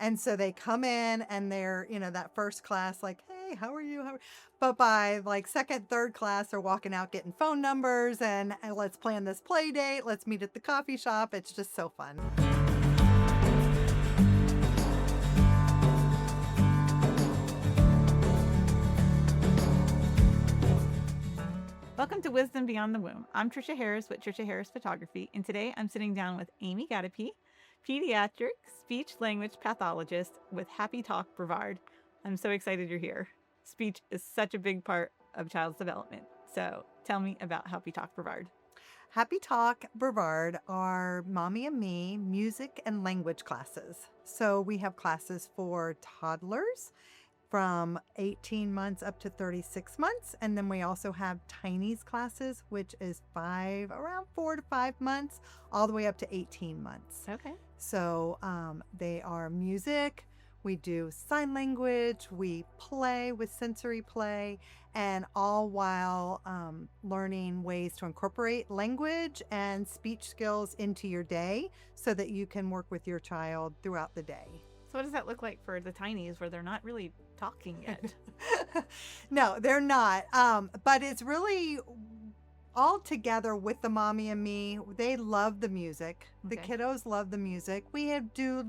And so they come in and they're, that first class, like, hey, how are you? But by like second, third class, they're walking out getting phone numbers and let's plan this play date. Let's meet at the coffee shop. It's just so fun. Welcome to Wisdom Beyond the Womb. I'm Tricia Harris with Tricia Harris Photography, and today I'm sitting down with Amy Gadapee, pediatric speech-language pathologist with Happy Talk Brevard. I'm so excited you're here. Speech is such a big part of child's development. So tell me about Happy Talk Brevard. Happy Talk Brevard are Mommy and Me music and language classes. So we have classes for toddlers from 18 months up to 36 months. And then we also have Tinies classes, which is around 4 to 5 months, all the way up to 18 months. Okay. So they are music. We do sign language. We play with sensory play, and all while learning ways to incorporate language and speech skills into your day so that you can work with your child throughout the day. So what does that look like for the Tinies where they're not really talking yet? No, they're not. But it's really all together with the Mommy and Me. They love the music. The kiddos love the music. We do,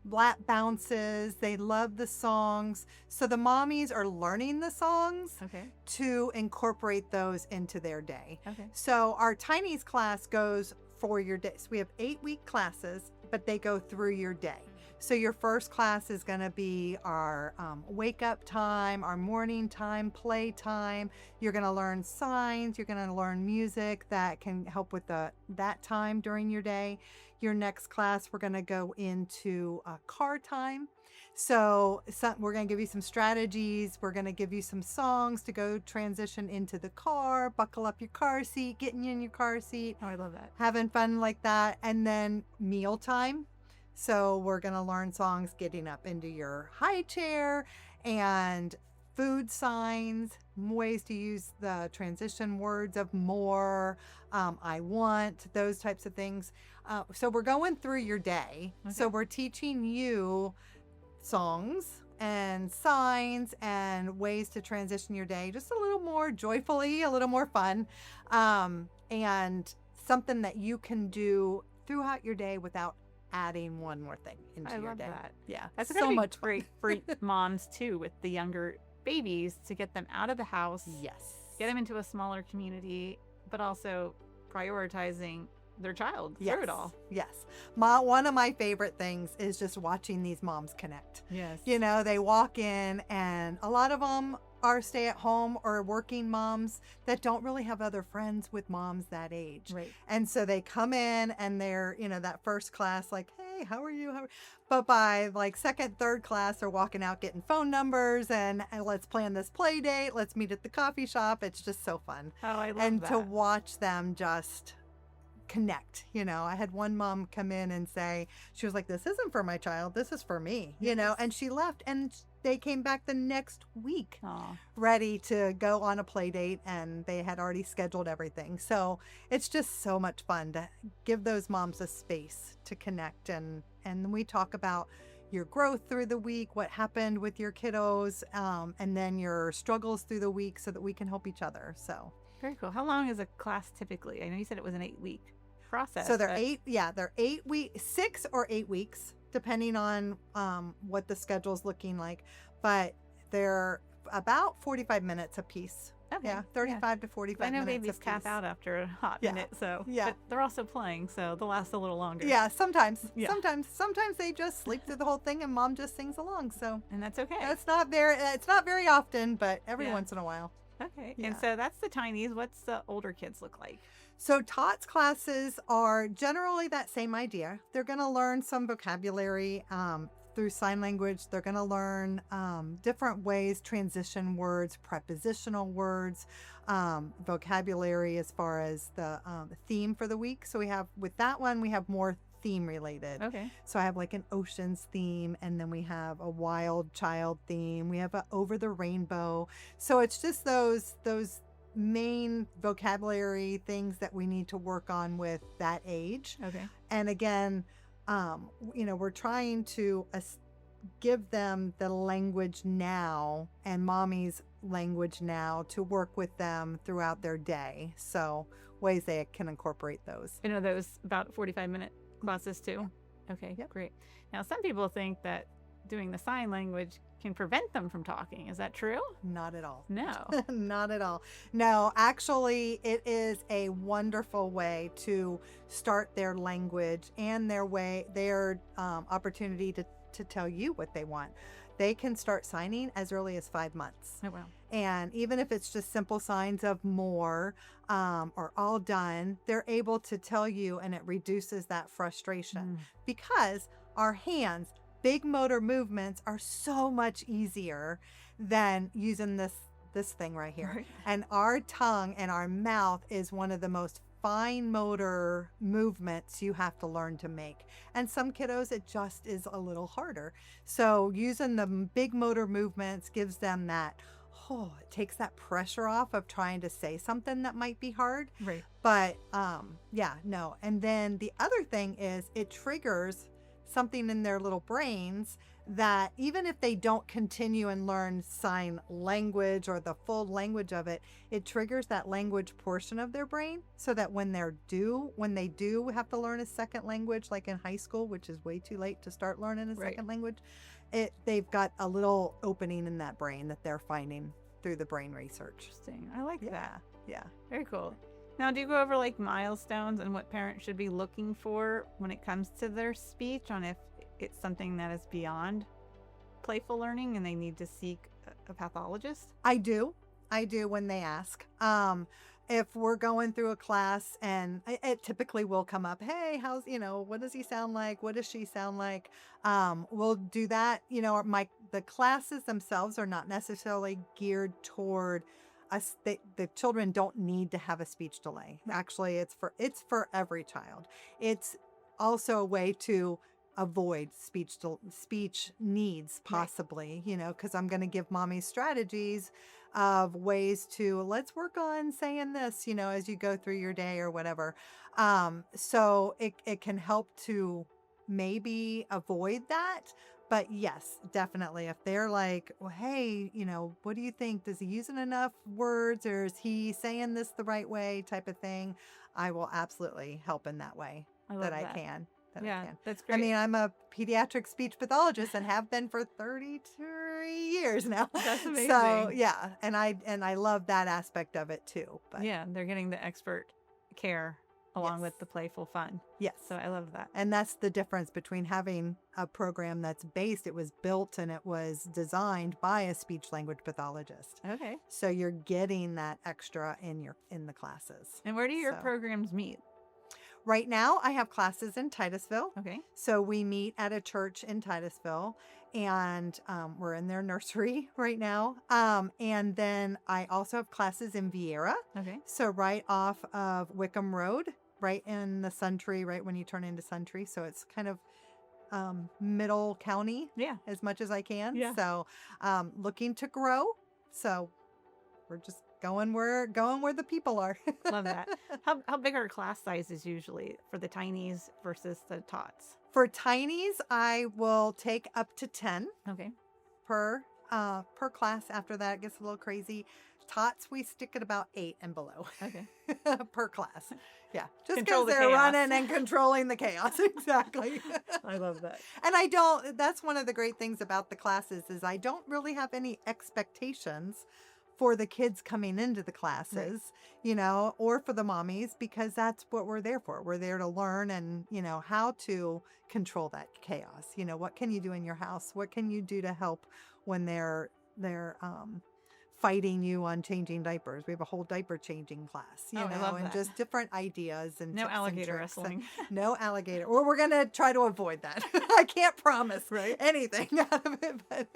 lap bounces. They love the songs. So the mommies are learning the songs to incorporate those into their day. So our Tinies class goes for your day. So we have 8-week classes, but they go through your day. So your first class is going to be our wake up time, our morning time, play time. You're going to learn signs. You're going to learn music that can help with that time during your day. Your next class, we're going to go into car time. So we're going to give you some strategies. We're going to give you some songs to go transition into the car, buckle up your car seat, getting you in your car seat. Oh, I love that. Having fun like that. And then meal time. So we're going to learn songs getting up into your high chair and food signs, ways to use the transition words of more, I want, those types of things. So we're going through your day. So we're teaching you songs and signs and ways to transition your day just a little more joyfully, a little more fun, and something that you can do throughout your day without adding one more thing into your day. I love that. Yeah, that's so much great for moms too, with the younger babies, to get them out of the house. Yes. Get them into a smaller community, but also prioritizing their child through it all. Yes. One of my favorite things is just watching these moms connect. Yes. They walk in, and a lot of them are stay-at-home or working moms that don't really have other friends with moms that age. Right. And so they come in and they're, that first class, like, hey, how are you? But by like second, third class, they're walking out getting phone numbers and let's plan this play date. Let's meet at the coffee shop. It's just so fun. Oh, I love and that. to watch them just connect. I had one mom come in and say, she was like, this isn't for my child, this is for me. And she left, and they came back the next week. Aww. Ready to go on a play date, and they had already scheduled everything. So it's just so much fun to give those moms a space to connect, and we talk about your growth through the week, what happened with your kiddos, and then your struggles through the week, so that we can help each other. So very cool. How long is a class typically? I know you said it was an 8-week process. So they're 8 weeks, 6 or 8 weeks, depending on what the schedule's looking like. But they're about 45 minutes a piece. Okay. Yeah, 35 to 45 minutes. I know babies cap out after a hot minute, so but they're also playing, so they'll last a little longer. Yeah, sometimes. Yeah. Sometimes they just sleep through the whole thing and mom just sings along. So and that's okay. It's not very often, but every once in a while. Okay. Yeah. And so that's the Tinies. What's the older kids look like? So TOTS classes are generally that same idea. They're going to learn some vocabulary through sign language. They're going to learn different ways, transition words, prepositional words, vocabulary as far as the theme for the week. So with that one, we have more theme related. Okay. So I have like an oceans theme, and then we have a wild child theme. We have a over the rainbow. So it's just those main vocabulary things that we need to work on with that age. Okay. And again, we're trying to give them the language now and mommy's language now to work with them throughout their day. So ways they can incorporate those. Those about 45-minute classes too? Okay, Yep. Great. Now, some people think that doing the sign language can prevent them from talking. Is that true? Not at all. No. Not at all. No, actually, it is a wonderful way to start their language and their opportunity to tell you what they want. They can start signing as early as 5 months. Oh, wow. And even if it's just simple signs of more or all done, they're able to tell you, and it reduces that frustration because our hands, big motor movements are so much easier than using this thing right here. Right. And our tongue and our mouth is one of the most fine motor movements you have to learn to make. And some kiddos, it just is a little harder. So using the big motor movements gives them that, it takes that pressure off of trying to say something that might be hard. Right. But no. And then the other thing is it triggers something in their little brains that even if they don't continue and learn sign language or the full language of it, it triggers that language portion of their brain so that when they do have to learn a second language, like in high school, which is way too late to start learning a second language, they've got a little opening in that brain that they're finding through the brain research. Interesting. I like that. Yeah. Very cool. Now, do you go over like milestones and what parents should be looking for when it comes to their speech, on if it's something that is beyond playful learning and they need to seek a pathologist? I do when they ask. If we're going through a class and it typically will come up, hey, what does he sound like? What does she sound like? We'll do that. The classes themselves are not necessarily geared toward us. The children don't need to have a speech delay. Actually, it's for every child. It's also a way to avoid speech needs, possibly, because I'm going to give mommy strategies of ways to, let's work on saying this, as you go through your day or whatever. So it can help to maybe avoid that. But yes, definitely. If they're like, well, hey, what do you think? Does he using enough words, or is he saying this the right way, type of thing? I will absolutely help in that way I can. That's great. I mean, I'm a pediatric speech pathologist and have been for 33 years now. That's amazing. So yeah, and I love that aspect of it too. But yeah, they're getting the expert care along with the playful fun. Yes. So I love that. And that's the difference between having a program that's it was built and it was designed by a speech language pathologist. Okay. So you're getting that extra in the classes. And where do your programs meet? Right now, I have classes in Titusville. Okay. So we meet at a church in Titusville, and we're in their nursery right now. And then I also have classes in Vieira. Okay. So right off of Wickham Road, right in the Suntree, right when you turn into Suntree. So it's kind of middle county. Yeah. As much as I can. Yeah. So looking to grow. So we're just going where the people are. Love that. How big are class sizes usually for the tinies versus the tots? For tinies, I will take up to 10. Okay. Per class. After that, it gets a little crazy. Tots, we stick at about 8 and below. Okay. Per class. Yeah. Just Control because the they're chaos. running and controlling the chaos. Exactly. I love that. And that's one of the great things about the classes is I don't really have any expectations for the kids coming into the classes, or for the mommies, because that's what we're there for. We're there to learn and, how to control that chaos. What can you do in your house? What can you do to help when they're fighting you on changing diapers? We have a whole diaper changing class, I love and that. just different ideas and No tips alligator and tricks. wrestling. No alligator. Or we're going to try to avoid that. I can't promise anything out of it, but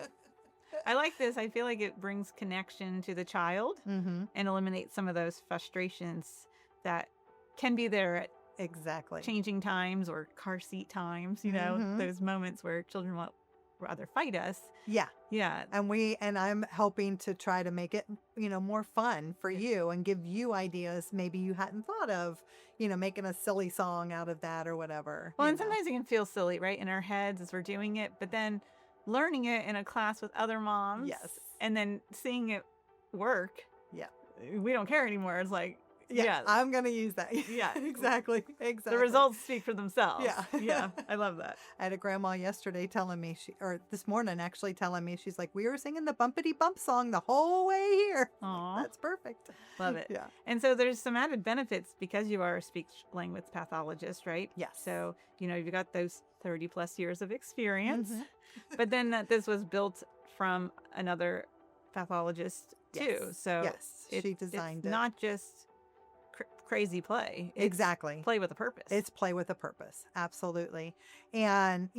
I like this. I feel like it brings connection to the child and eliminates some of those frustrations that can be there at exactly changing times or car seat times, those moments where children want rather fight us. Yeah. Yeah. And I'm helping to try to make it, more fun for you and give you ideas maybe you hadn't thought of, making a silly song out of that or whatever. Well, and sometimes it can feel silly, right, in our heads as we're doing it, but then learning it in a class with other moms. Yes. And then seeing it work. Yeah. We don't care anymore. It's like, yeah, I'm going to use that. Yeah. Exactly. The results speak for themselves. Yeah. Yeah. I love that. I had a grandma yesterday telling me, or this morning actually telling me, she's like, we were singing the bumpity bump song the whole way here. Aww. That's perfect. Love it. Yeah. And so there's some added benefits because you are a speech language pathologist, right? Yes. So, you've got those 30 plus years of experience, Mm-hmm. but then that this was built from another pathologist too. Yes. So yes, she designed it's not just crazy play. It's exactly. Play with a purpose. It's play with a purpose. Absolutely. And,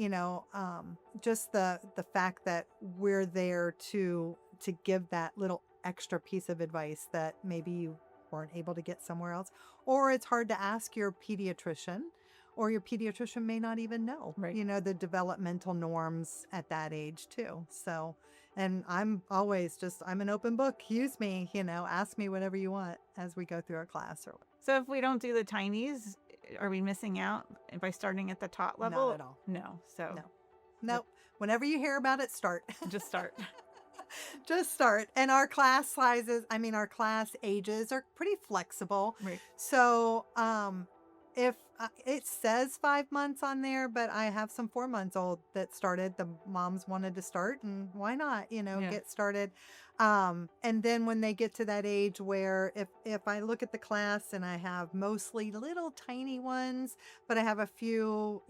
just the fact that we're there to give that little extra piece of advice that maybe you weren't able to get somewhere else, or it's hard to ask your pediatrician, or your pediatrician may not even know, right. The developmental norms at that age too. So, and I'm always I'm an open book. Use me, ask me whatever you want as we go through our class. So if we don't do the tinies, are we missing out by starting at the top level? Not at all. No. So no. Whenever you hear about it, start. Just start. Just start. And our class sizes, our class ages are pretty flexible. Right. So if it says 5 months on there, but I have some 4 months old that started. The moms wanted to start, and why not, get started. And then when they get to that age where if I look at the class and I have mostly little tiny ones, but I have a few,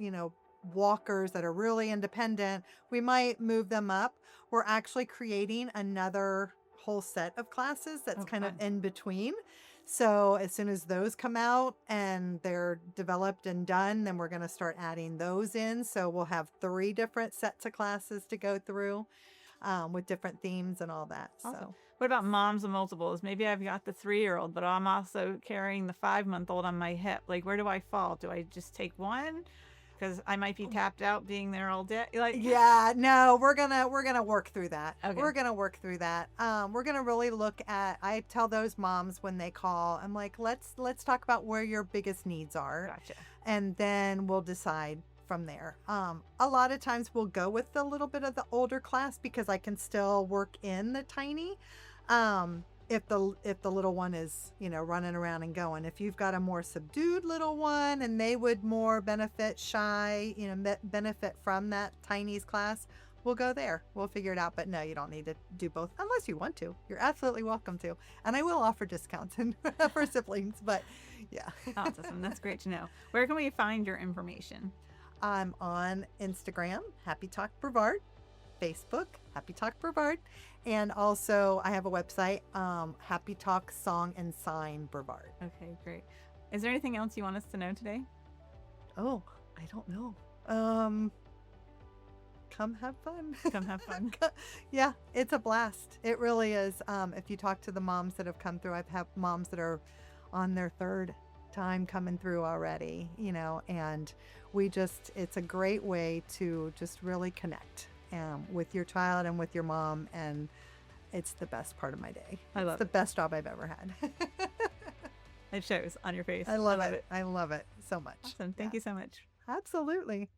walkers that are really independent, we might move them up. We're actually creating another whole set of classes that's kind of in between. So as soon as those come out and they're developed and done, then we're going to start adding those in. So we'll have 3 different sets of classes to go through with different themes and all that. Awesome. So what about moms of multiples? Maybe I've got the 3-year-old, but I'm also carrying the 5-month-old on my hip. Like, where do I fall? Do I just take one? Because I might be tapped out being there all day. Yeah, no, we're gonna work through that. Okay. We're gonna work through that. We're gonna really look at. I tell those moms when they call, I'm like, let's talk about where your biggest needs are. Gotcha. And then we'll decide from there. A lot of times we'll go with a little bit of the older class because I can still work in the tiny. If the little one is, running around and going. If you've got a more subdued little one and they would more benefit benefit from that tinies class, we'll go there. We'll figure it out. But no, you don't need to do both unless you want to. You're absolutely welcome to. And I will offer discounts for siblings, but yeah. Awesome. That's great to know. Where can we find your information? I'm on Instagram, Happy Talk Brevard, Facebook, Happy Talk Brevard, and also I have a website, Happy Talk Song and Sign Brevard. Okay, great. Is there anything else you want us to know today? Oh, I don't know. Come have fun. Come have fun. Yeah, it's a blast. It really is. If you talk to the moms that have come through, I've had moms that are on their 3rd time coming through already, and it's a great way to just really connect with your child and with your mom, and it's the best part of my day. It's the best job I've ever had. It shows on your face. I love it. I love it so much. Awesome. Thank you so much. Absolutely.